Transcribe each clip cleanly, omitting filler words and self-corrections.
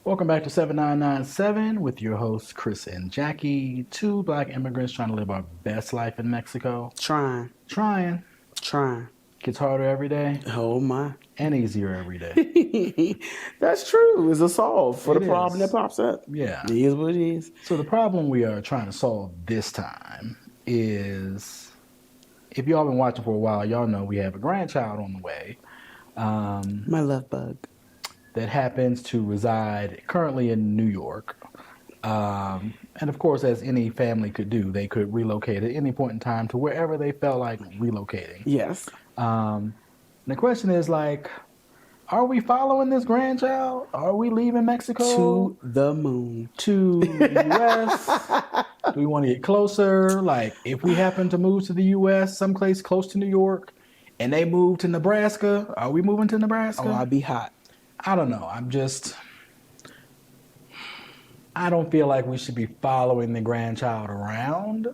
Welcome back to 7997 with your hosts, Chris and Jackie. Two black immigrants trying to live our best life in Mexico. Trying. Trying. Gets harder every day. Oh my. And easier every day. That's true. It's a solve for It the problem is. that pops up. Yeah. It is what it is. So the problem we are trying to solve this time is, if y'all been watching for a while, y'all know we have a grandchild on the way. My love bug. That happens to reside currently in New York. And of course, as any family could do, they could relocate at any point in time to wherever they felt like relocating. Yes. The question is are we following this grandchild? Are we leaving Mexico? To the moon. To the U.S.? Do we want to get closer? If we happen to move to the U.S., someplace close to New York, and they move to Nebraska, are we moving to Nebraska? Oh, I'd be hot. I don't know. I don't feel like we should be following the grandchild around.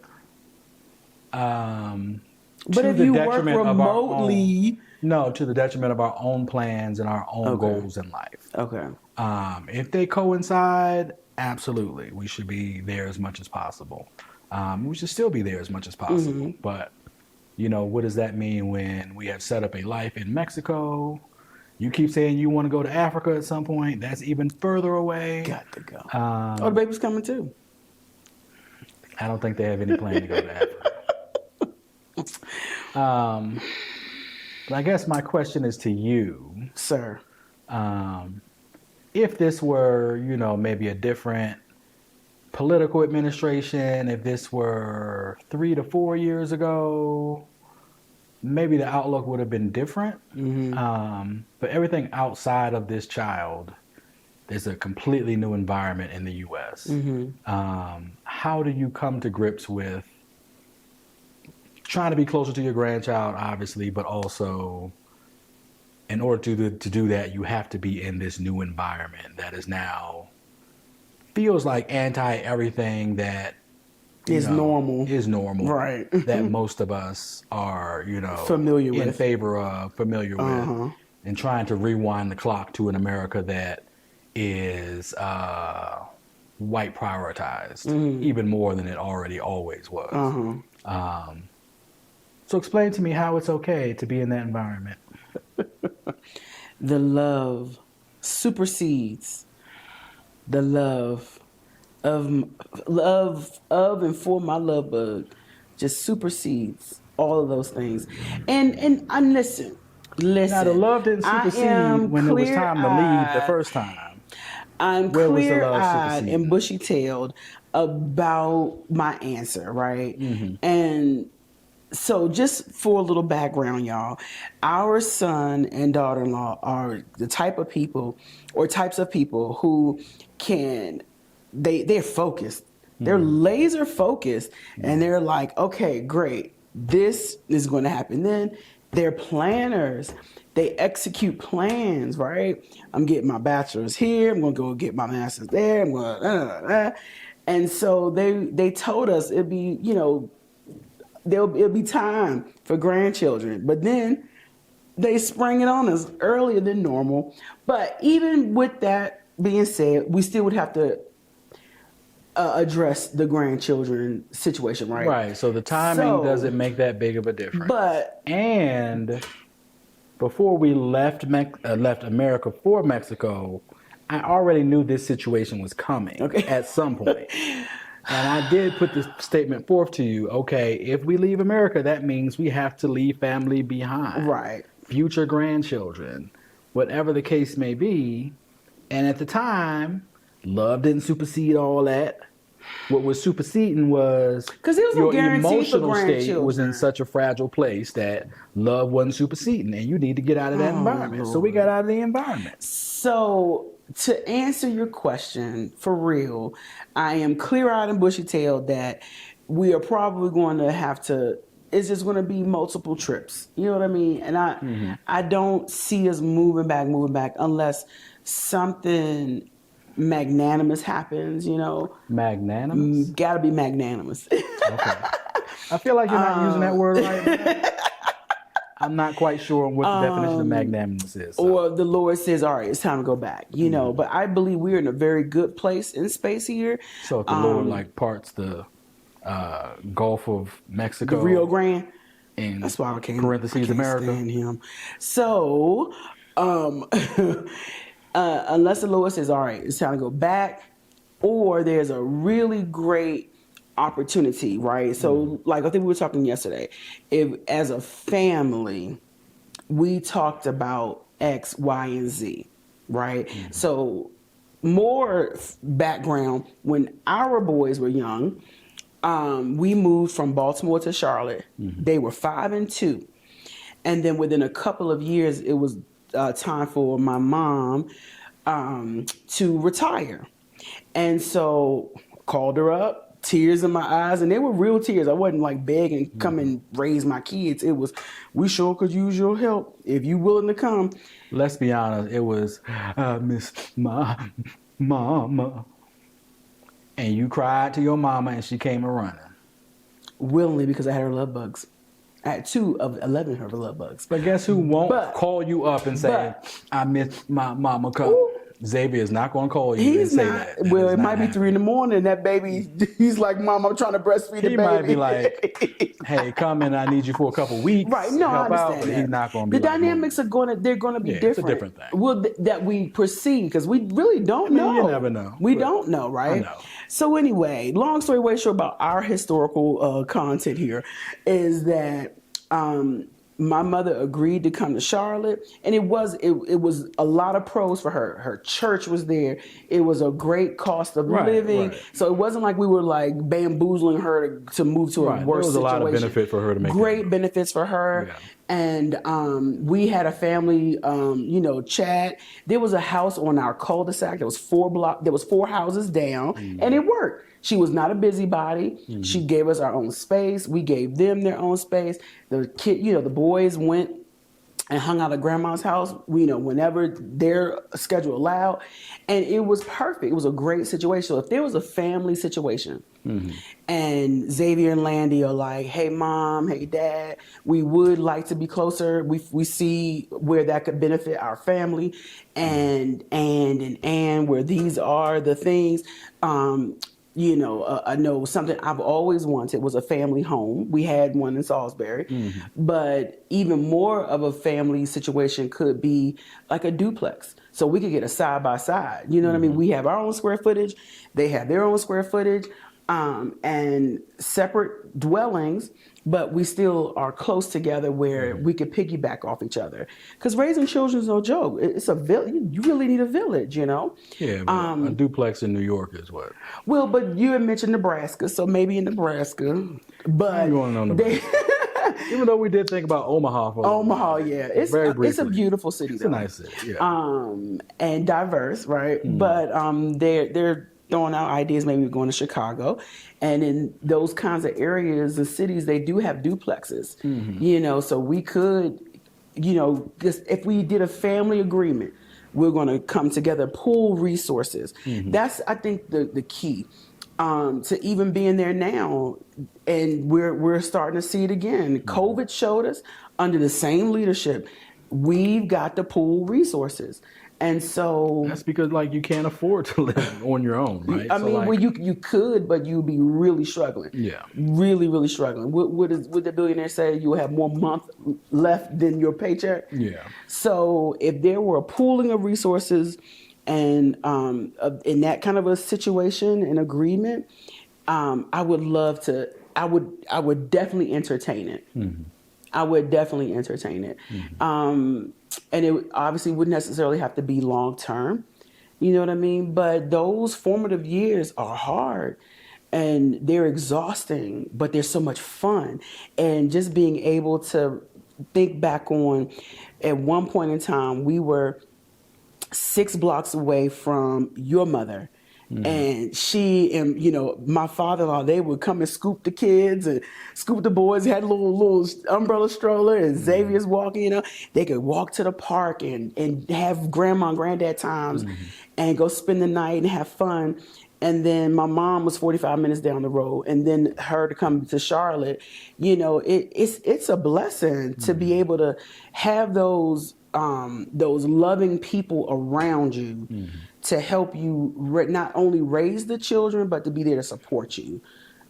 But if you work remotely... No, to the detriment of our own plans and our own goals in life. Okay. If they coincide, absolutely. We should be there as much as possible. We should still be there as much as possible. Mm-hmm. But, what does that mean when we have set up a life in Mexico? You keep saying you want to go to Africa at some point. That's even further away. Got to go. The baby's coming too. I don't think they have any plan to go to Africa. But I guess my question is to you, sir. If this were, maybe a different political administration, if this were 3 to 4 years ago, maybe the outlook would have been different. Mm-hmm. But everything outside of this child, there's a completely new environment in the U.S. Mm-hmm. How do you come to grips with trying to be closer to your grandchild, obviously, but also in order to do that, you have to be in this new environment that is now feels like anti everything that is normal. Right. That most of us are, familiar with, familiar with, and trying to rewind the clock to an America that is white prioritized, even more than it already always was. So explain to me how it's okay to be in that environment. The love supersedes the love of and for my love bug, just supersedes all of those things. And listen. Now the love didn't supersede when it was time to leave the first time. I'm clear-eyed and bushy-tailed about my answer, right? Mm-hmm. And so just for a little background, y'all, our son and daughter-in-law are the type of people or types of people who they're focused. They're laser focused, and they're like, okay, great. This is going to happen. Then they're planners. They execute plans, right? I'm getting my bachelor's here. I'm going to go get my master's there. I'm going And so they told us it'd be, it'll be time for grandchildren. But then they sprang it on us earlier than normal. But even with that being said, we still would have to address the grandchildren situation, right? Right. So the timing doesn't make that big of a difference. And before we left America for Mexico, I already knew this situation was coming at some point. And I did put this statement forth to you. Okay, if we leave America, that means we have to leave family behind. Right. Future grandchildren, whatever the case may be. And at the time, love didn't supersede all that. What was superseding was your emotional state was in such a fragile place that love wasn't superseding, and you need to get out of that environment. Lord. So we got out of the environment. So to answer your question, for real, I am clear-eyed and bushy-tailed that we are probably going to have to, it's just going to be multiple trips. You know what I mean? And I don't see us moving back unless something magnanimous happens, Magnanimous? Gotta be magnanimous. Okay. I feel like you're not using that word right now. I'm not quite sure what the definition of magnanimous is. So. Or the Lord says, all right, it's time to go back, you know. But I believe we're in a very good place in space here. So if the Lord like parts the Gulf of Mexico, the Rio Grande, and that's why I can't America. Stand him. So unless the Lord says, all right, it's time to go back, or there's a really great opportunity, right? So like I think we were talking yesterday, if as a family we talked about X, Y, and Z, right? So more background, when our boys were young, we moved from Baltimore to Charlotte. They were 5 and 2, and then within a couple of years it was time for my mom to retire. And so called her up, tears in my eyes, and they were real tears. I wasn't like begging, come and raise my kids. It was, we sure could use your help if you willing to come. Let's be honest, it was, miss my mama. And you cried to your mama and she came a running. Willingly, because I had her love bugs. I had 2 of 11 of her love bugs. But guess who won't call you up and say, I miss my mama come? Xavier is not going to call you and say that. Well, it might be 3 a.m. That baby, he's like, Mom, I'm trying to breastfeed the baby. He might be like, hey, come and I need you for a couple weeks. Right, no, I understand that. He's not going to be the dynamics are going to, they're going to be different. It's a different thing. Well, that we perceive, because we really don't know. You never know. We don't know, right? I know. So anyway, long story way short about our historical content here is that my mother agreed to come to Charlotte, and it was a lot of pros for her. Her church was there. It was a great cost of living. Right. So it wasn't like we were like bamboozling her to move to a worse situation. There was a lot of benefit for her to make. Great benefits for her. Yeah. And we had a family, chat. There was a house on our cul-de-sac. There was 4 houses down, and it worked. She was not a busybody. She gave us our own space. We gave them their own space. The the boys went and hung out at grandma's house, whenever their schedule allowed. And it was perfect. It was a great situation. So if there was a family situation and Xavier and Landy are like, hey, Mom, hey, Dad, we would like to be closer. We see where that could benefit our family and where these are the things. I know something I've always wanted was a family home. We had one in Salisbury, but even more of a family situation could be like a duplex. So we could get a side by side. You know what I mean? We have our own square footage. They have their own square footage, and separate dwellings, but we still are close together where we could piggyback off each other. Because raising children is no joke. It's a village. You really need a village, Yeah, but a duplex in New York is what? Well, but you had mentioned Nebraska, so maybe in Nebraska. But I'm going on Nebraska. Even though we did think about Omaha. Omaha, yeah. It's a beautiful city. It's a nice city, yeah. And diverse, right? But they're throwing out ideas, maybe going to Chicago. And in those kinds of areas and cities, they do have duplexes, so we could, just if we did a family agreement, we're going to come together, pool resources. That's, I think, the key to even being there now. And we're starting to see it again. COVID showed us under the same leadership, we've got to pool resources. And so that's because you can't afford to live on your own, right? I mean, you could, but you'd be really struggling. Yeah, really, really struggling. Would the billionaire say you will have more month left than your paycheck? Yeah. So if there were a pooling of resources and in that kind of a situation, an agreement, I would love to. I would definitely entertain it. I would definitely entertain it. And it obviously wouldn't necessarily have to be long term. You know what I mean? But those formative years are hard and they're exhausting, but they're so much fun. And just being able to think back on, at one point in time, we were 6 blocks away from your mother And she and, you know, my father-in-law, they would come and scoop the kids and scoop the boys. Had a little umbrella stroller, and Xavier's walking, you know. They could walk to the park and have grandma and granddad times and go spend the night and have fun. And then my mom was 45 minutes down the road, and then her to come to Charlotte. You know, it's a blessing to be able to have those loving people around you to help you not only raise the children, but to be there to support you.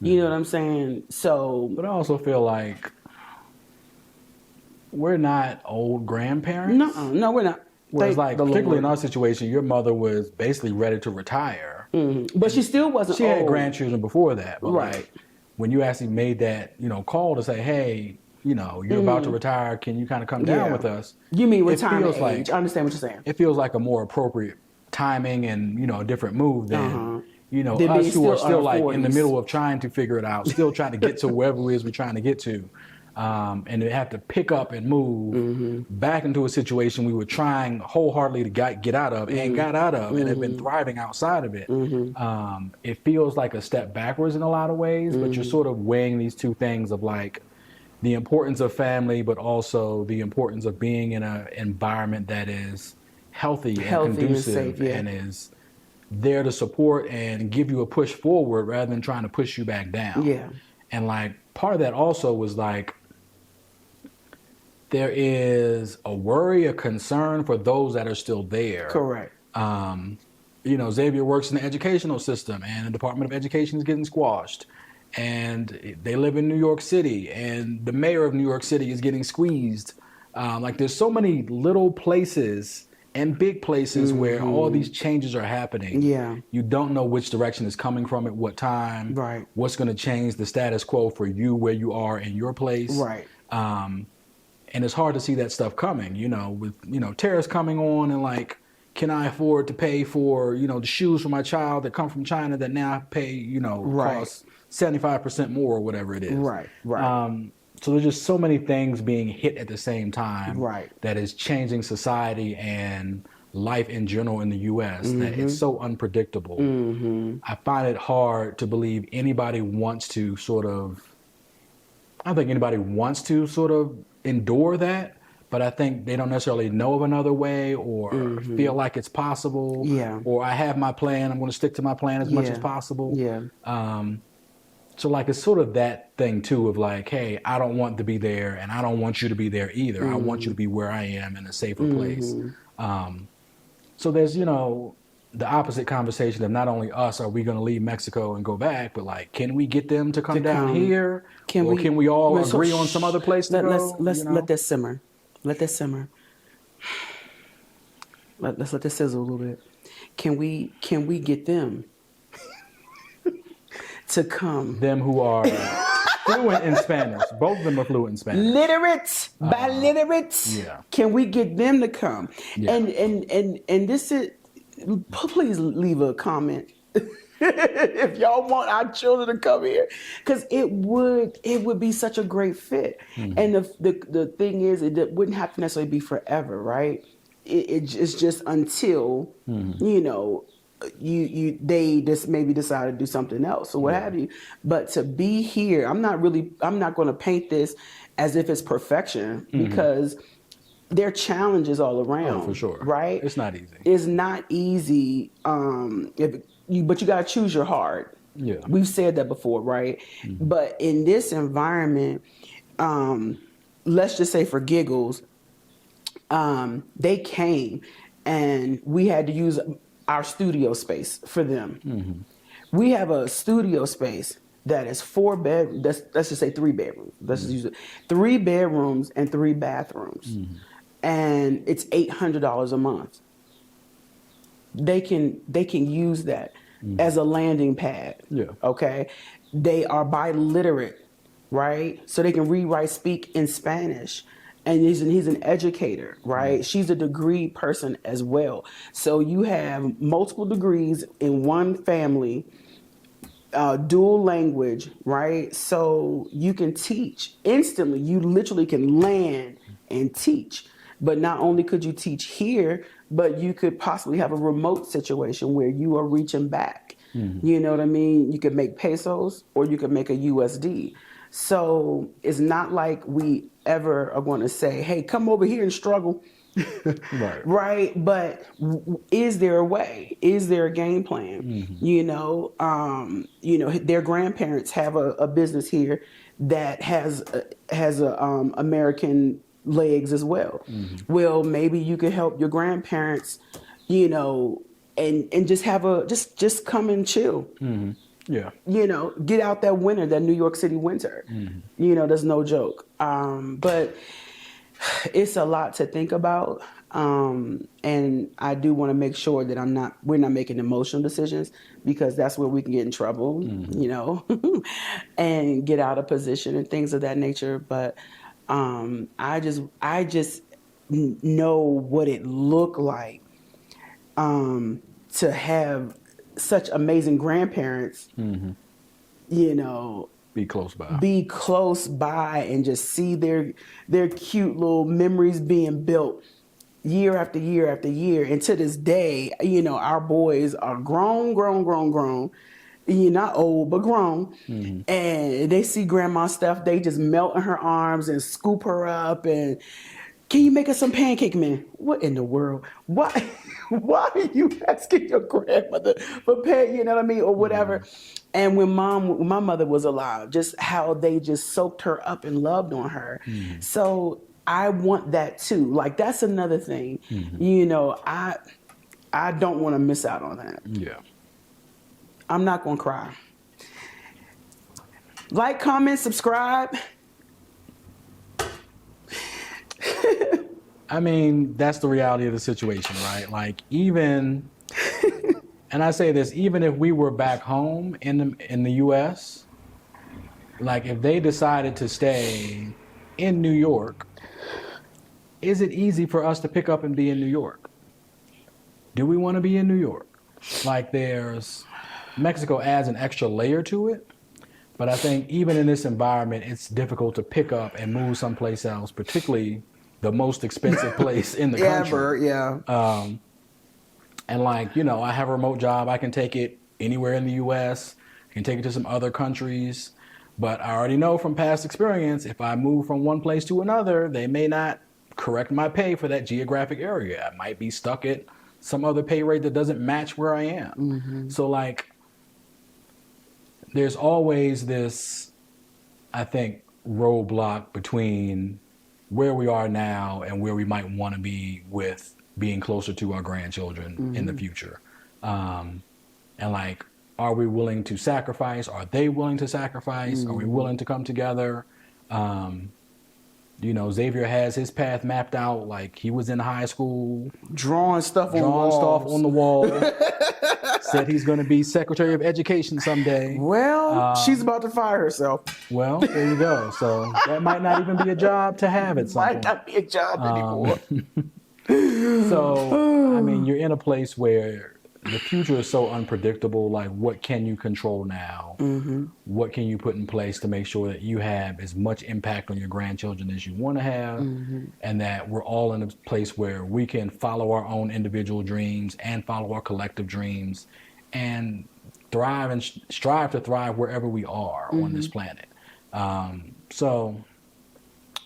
You know what I'm saying? So, but I also feel like we're not old grandparents. No, we're not. Whereas, like, particularly in our situation, your mother was basically ready to retire. But she still wasn't old. She had old. grandchildren before that. But right. Like, when you actually made that, you know, call to say, hey, you know, you're about to retire, can you kind of come down with us? You mean retirement age? Like, I understand what you're saying. It feels like a more appropriate timing and, you know, a different move than, you know, us who are still like 40s. In the middle of trying to figure it out, still trying to get to wherever it is we're trying to get to. And they have to pick up and move back into a situation we were trying wholeheartedly to get out of and got out of and have been thriving outside of it. It feels like a step backwards in a lot of ways, but you're sort of weighing these two things of like the importance of family, but also the importance of being in an environment that is healthy and conducive and is there to support and give you a push forward rather than trying to push you back down. Yeah. And like part of that also was like there is a worry, a concern for those that are still there. Correct. You know, Xavier works in the educational system and the Department of Education is getting squashed. And they live in New York City and the mayor of New York City is getting squeezed. Like there's so many little places and big places where all these changes are happening. Yeah. You don't know which direction is coming from at what time. Right. What's going to change the status quo for you where you are in your place. Right. And it's hard to see that stuff coming, you know, with, you know, tariffs coming on and like, can I afford to pay for, you know, the shoes for my child that come from China that now pay, you know, cost 75% more or whatever it is. Right. Right. So there's just so many things being hit at the same time right. that is changing society and life in general in the U.S. that it's so unpredictable. I find it hard to believe anybody wants to sort of, I don't think anybody wants to sort of endure that, but I think they don't necessarily know of another way or feel like it's possible. Yeah. Or I have my plan, I'm going to stick to my plan as much as possible. Yeah. So like it's sort of that thing too of like, hey, I don't want to be there and I don't want you to be there either. I want you to be where I am in a safer place. So there's, you know, the opposite conversation of not only us, are we going to leave Mexico and go back, but like, can we get them to come down here? Can we all agree on some other place to go? Let's let that simmer. Let that simmer. Let's let that sizzle a little bit. Can we get them to come? Them who are fluent in Spanish. Both of them are fluent in Spanish. Literate, biliterate. Yeah. Can we get them to come? Yeah. And this is, please leave a comment if y'all want our children to come here, because it would be such a great fit. And the thing is, it wouldn't have to necessarily be forever, right? It's just until you know they just maybe decide to do something else or what have you. But to be here, I'm not going to paint this as if it's perfection, because there are challenges all around. Oh, for sure. Right? It's not easy. It's not easy. But you got to choose your heart. Yeah. We've said that before, right? But in this environment, let's just say for giggles, they came and we had to use our studio space for them. We have a studio space that is 4 bed. Let's just say 3 bedrooms. Let's just use it. 3 bedrooms and 3 bathrooms, and it's $800 a month. They can use that as a landing pad. Yeah. Okay. They are biliterate, right? So they can read, write, speak in Spanish. And he's an educator, right? She's a degree person as well. So you have multiple degrees in one family, dual language, right? So you can teach instantly. You literally can land and teach. But not only could you teach here, but you could possibly have a remote situation where you are reaching back. You know what I mean? You could make pesos or you could make a USD. So it's not like we ever are going to say, hey, come over here and struggle. Right. Right. But is there a way? Is there a game plan? You know, their grandparents have a business here that has American legs as well. Well, maybe you could help your grandparents, you know, and just have just come and chill. Yeah. You know, get out that winter, that New York City winter. You know, that's no joke. But it's a lot to think about. And I do want to make sure that we're not making emotional decisions, because that's where we can get in trouble, you know, and get out of position and things of that nature. But I just know what it looked like to have such amazing grandparents, you know, be close by and just see their cute little memories being built year after year after year. And to this day, you know, our boys are grown. You're not old, but grown. And they see grandma stuff, they just melt in her arms and scoop her up and, can you make us some pancake, man? What in the world? Why are you asking your grandmother for you know what I mean? Or whatever. And when my mother was alive, just how they just soaked her up and loved on her. So I want that too. Like, that's another thing. You know, I don't want to miss out on that. Yeah. I'm not going to cry. Like, comment, subscribe. I mean, that's the reality of the situation, right? Like, even, and I say this, even if we were back home in the U.S., like, if they decided to stay in New York, is it easy for us to pick up and be in New York? Do we want to be in New York? Like, Mexico adds an extra layer to it, but I think even in this environment, it's difficult to pick up and move someplace else, particularly the most expensive place in the country. Ever, yeah. And like, you know, I have a remote job. I can take it anywhere in the U.S. I can take it to some other countries. But I already know from past experience, if I move from one place to another, they may not correct my pay for that geographic area. I might be stuck at some other pay rate that doesn't match where I am. So like, there's always this, I think, roadblock between where we are now and where we might want to be with being closer to our grandchildren in the future. And like, are we willing to sacrifice? Are they willing to sacrifice? Are we willing to come together? You know, Xavier has his path mapped out. Like, he was in high school. Drawing stuff on the wall. Said he's going to be Secretary of Education someday. Well, she's about to fire herself. Well, there you go. So that might not even be a job to have at some point. Might not be a job anymore. So, I mean, you're in a place where the future is so unpredictable. Like, what can you control now? What can you put in place to make sure that you have as much impact on your grandchildren as you want to have, and that we're all in a place where we can follow our own individual dreams and follow our collective dreams and thrive and strive to thrive wherever we are on this planet. So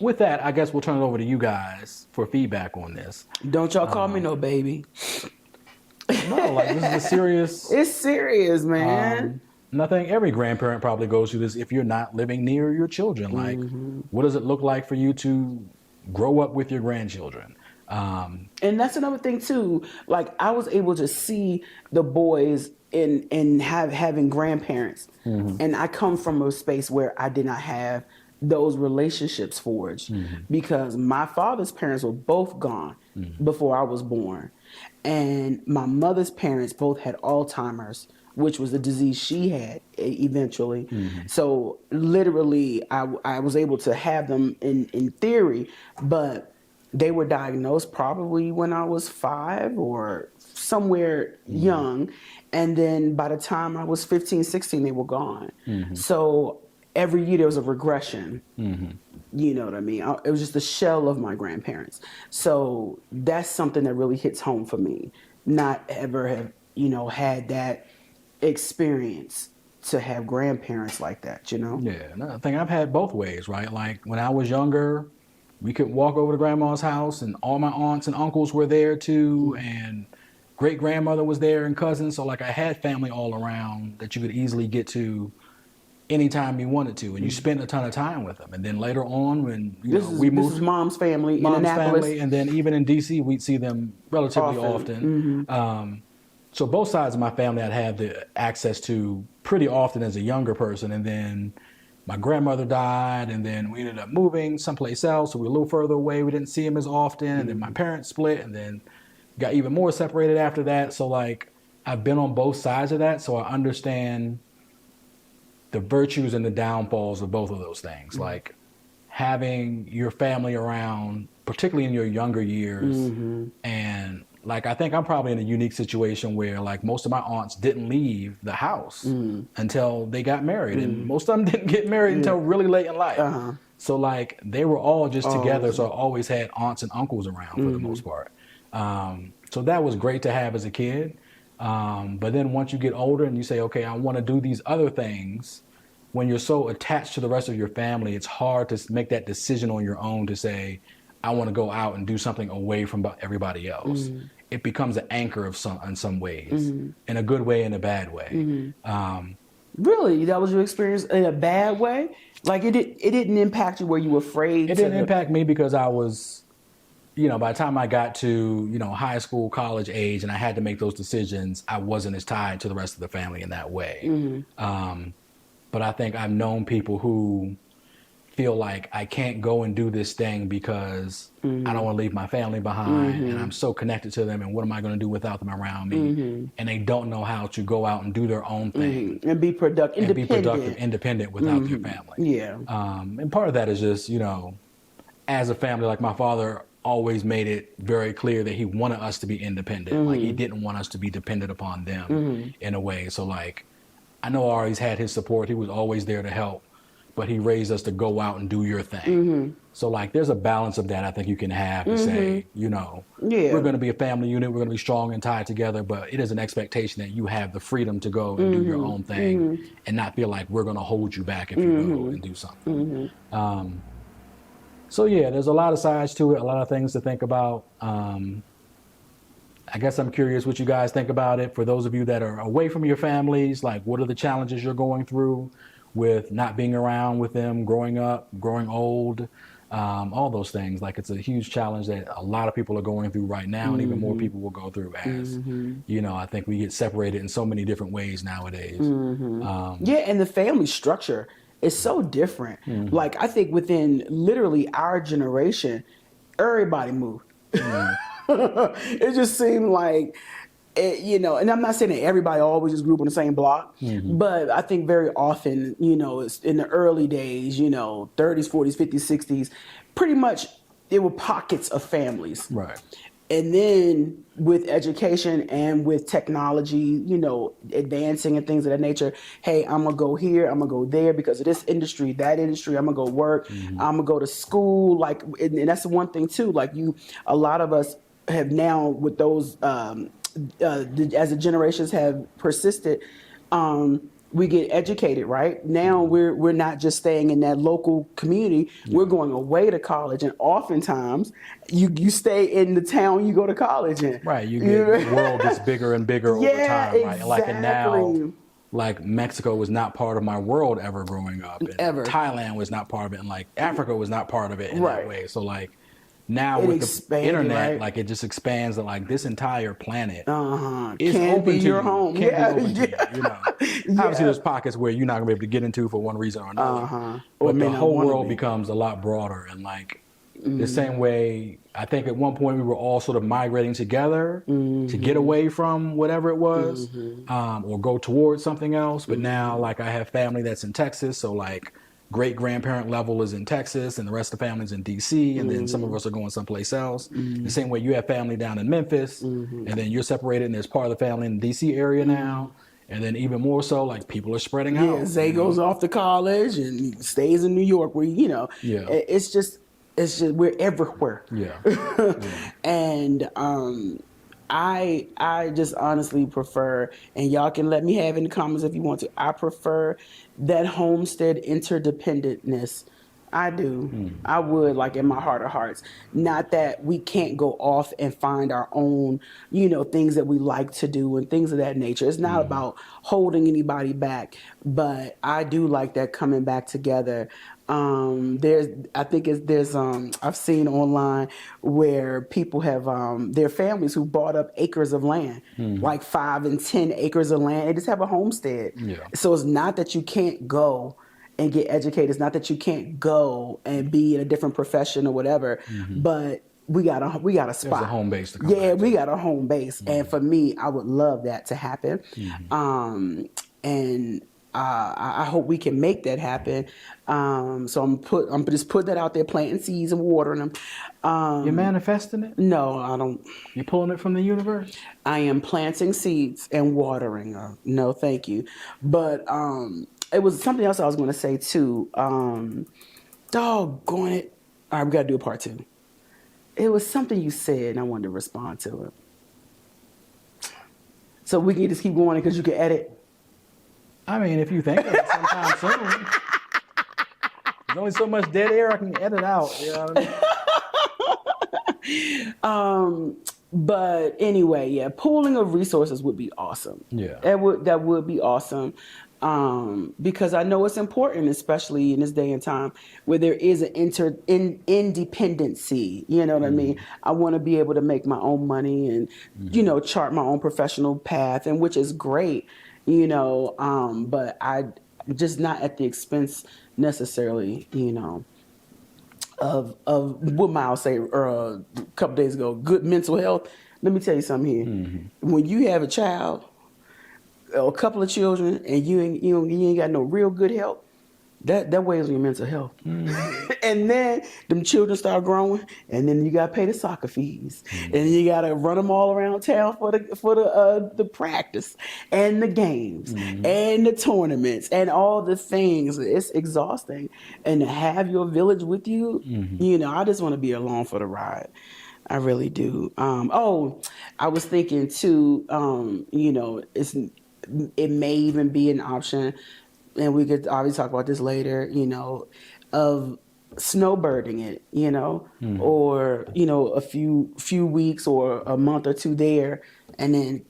with that, I guess we'll turn it over to you guys for feedback on this. Don't y'all call me no baby. No, like, this is a serious... It's serious, man. And I think every grandparent probably goes through this if you're not living near your children. Like, what does it look like for you to grow up with your grandchildren? And that's another thing, too. Like, I was able to see the boys in having grandparents. And I come from a space where I did not have those relationships forged because my father's parents were both gone before I was born. And my mother's parents both had Alzheimer's, which was a disease she had eventually. So literally, I was able to have them in theory, but they were diagnosed probably when I was 5 or somewhere young. And then by the time I was 15, 16, they were gone. So every year there was a regression. You know what I mean? It was just a shell of my grandparents. So that's something that really hits home for me. Not ever have, had that experience to have grandparents like that, Yeah, I think I've had both ways, right? Like when I was younger, we could walk over to grandma's house and all my aunts and uncles were there too, and great grandmother was there and cousins. So like I had family all around that you could easily get to anytime you wanted to, and you spent a ton of time with them. And then later on, when we moved, this is mom's family in Annapolis, and then even in DC, we'd see them relatively often. So both sides of my family I'd have the access to pretty often as a younger person. And then my grandmother died, and then we ended up moving someplace else, so we were a little further away. We didn't see him as often, and then my parents split, and then got even more separated after that. So like I've been on both sides of that, so I understand the virtues and the downfalls of both of those things. Like having your family around, particularly in your younger years, and like I think I'm probably in a unique situation where like most of my aunts didn't leave the house until they got married, and most of them didn't get married until really late in life. So like they were all just together, so I always had aunts and uncles around for the most part. So that was great to have as a kid. But then once you get older and you say, okay, I want to do these other things, when you're so attached to the rest of your family, it's hard to make that decision on your own to say, I want to go out and do something away from everybody else. It becomes an anchor in some ways, in a good way and a bad way. Really? That was your experience in a bad way? Like it didn't impact you where you were afraid? It didn't impact me because I was, by the time I got to, high school, college age, and I had to make those decisions, I wasn't as tied to the rest of the family in that way. But I think I've known people who feel like I can't go and do this thing because I don't want to leave my family behind, and I'm so connected to them, and what am I going to do without them around me? And they don't know how to go out and do their own thing and be productive, independent without their family. Yeah. And part of that is just, as a family, like my father always made it very clear that he wanted us to be independent. Like he didn't want us to be dependent upon them in a way. So like, I know I always had his support. He was always there to help, but he raised us to go out and do your thing. So like, there's a balance of that I think you can have to say, we're going to be a family unit. We're going to be strong and tied together, but it is an expectation that you have the freedom to go and do your own thing and not feel like we're going to hold you back if you go and do something. So yeah, there's a lot of sides to it, a lot of things to think about. I guess I'm curious what you guys think about it. For those of you that are away from your families, like what are the challenges you're going through with not being around with them, growing up, growing old, all those things. Like it's a huge challenge that a lot of people are going through right now, and even more people will go through as, I think we get separated in so many different ways nowadays. And the family structure is so different. Like I think within literally our generation, everybody moved. It just seemed like, and I'm not saying that everybody always just grew up on the same block, but I think very often, it's in the early days, 30s, 40s, 50s, 60s, pretty much there were pockets of families. Right. And then with education and with technology, advancing and things of that nature, hey, I'm going to go here, I'm going to go there because of this industry, that industry, I'm going to go work, I'm going to go to school. Like, and that's the one thing too, like a lot of us have now with those, as the generations have persisted, we get educated, right? Now we're not just staying in that local community. We're going away to college, and oftentimes you stay in the town you go to college in. Right, the world gets bigger and bigger over time, right? Exactly. Like, and now, like Mexico was not part of my world ever growing up. And Thailand was not part of it, and like Africa was not part of it in that way. So like, now with the internet, like it just expands that like this entire planet is open to your home. Can be open to you. Obviously, there's pockets where you're not gonna be able to get into for one reason or another. But the whole world becomes a lot broader, and like the same way. I think at one point we were all sort of migrating together to get away from whatever it was, or go towards something else. But now, like I have family that's in Texas, so like great-grandparent level is in Texas, and the rest of the family's in D.C., and then some of us are going someplace else. The same way you have family down in Memphis, and then you're separated, and there's part of the family in the D.C. area now, And then even more so, like, people are spreading out. Yeah, Zay goes off to college and stays in New York where, it's just we're everywhere. Yeah. And I just honestly prefer, and y'all can let me have in the comments if you want to, I prefer that homestead interdependentness. I do. I would, like, in my heart of hearts. Not that we can't go off and find our own, things that we like to do and things of that nature. It's not about holding anybody back, but I do like that coming back together. I've seen online where people have their families who bought up acres of land, like 5 and 10 acres of land, and just have a homestead. Yeah. So it's not that you can't go and get educated. It's not that you can't go and be in a different profession or whatever, but we got a spot. There's a home base to come Yeah, back we to. got a home base, and for me, I would love that to happen. And I hope we can make that happen. So I'm just putting that out there, planting seeds and watering them. You're manifesting it? No, I don't. You're pulling it from the universe? I am planting seeds and watering them. No, thank you. But it was something else I was going to say too. Doggone it. All right, we got to do a part 2. It was something you said, and I wanted to respond to it. So we can just keep going because you can edit. I mean, if you think of it sometime soon. There's only so much dead air I can edit out. You know what I mean? But anyway, yeah, pooling of resources would be awesome. Yeah. That would be awesome. Because I know it's important, especially in this day and time where there is an independency. You know what I mean? I want to be able to make my own money and, chart my own professional path, and which is great, but I just not at the expense necessarily, of what Miles said a couple days ago, good mental health. Let me tell you something here. When you have a child, a couple of children, and you ain't got no real good help, that weighs on your mental health. And then them children start growing, and then you gotta pay the soccer fees, and you gotta run them all around town for the practice and the games and the tournaments and all the things. It's exhausting, and to have your village with you, I just want to be along for the ride. I really do. I was thinking too. It may even be an option, and we could obviously talk about this later, of snowbirding it, or, a few weeks or a month or two there, and then,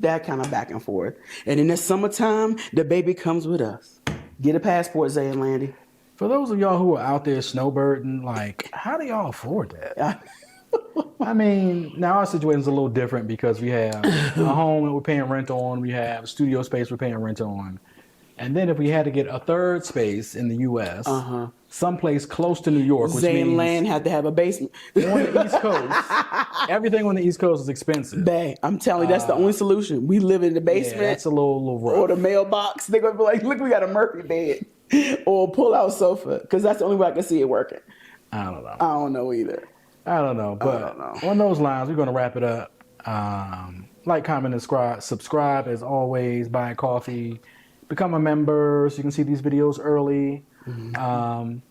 that kind of back and forth. And in the summertime, the baby comes with us. Get a passport, Zay and Landy. For those of y'all who are out there snowbirding, like, how do y'all afford that? I mean, now our situation is a little different because we have a home that we're paying rent on. We have a studio space we're paying rent on. And then if we had to get a third space in the U.S., someplace close to New York, which Zay and means Land had to have a basement. On the East Coast, everything on the East Coast is expensive. Bae, I'm telling you, that's the only solution. We live in the basement. Yeah, that's a little rough. Or the mailbox. They're going to be like, look, we got a Murphy bed. Or a pull-out sofa. Because that's the only way I can see it working. I don't know. I don't know either. I don't know. But on those lines, we're going to wrap it up. Like, comment, and subscribe as always. Buy coffee. Become a member so you can see these videos early. And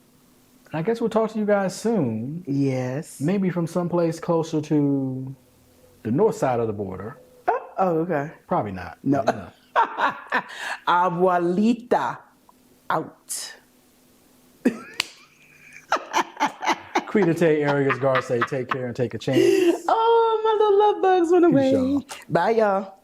I guess we'll talk to you guys soon. Yes. Maybe from someplace closer to the north side of the border. Oh, okay. Probably not. No. Abuelita out. Quita Arias Garce, take care and take a chance. Oh, my little love bugs went away. Bye, y'all.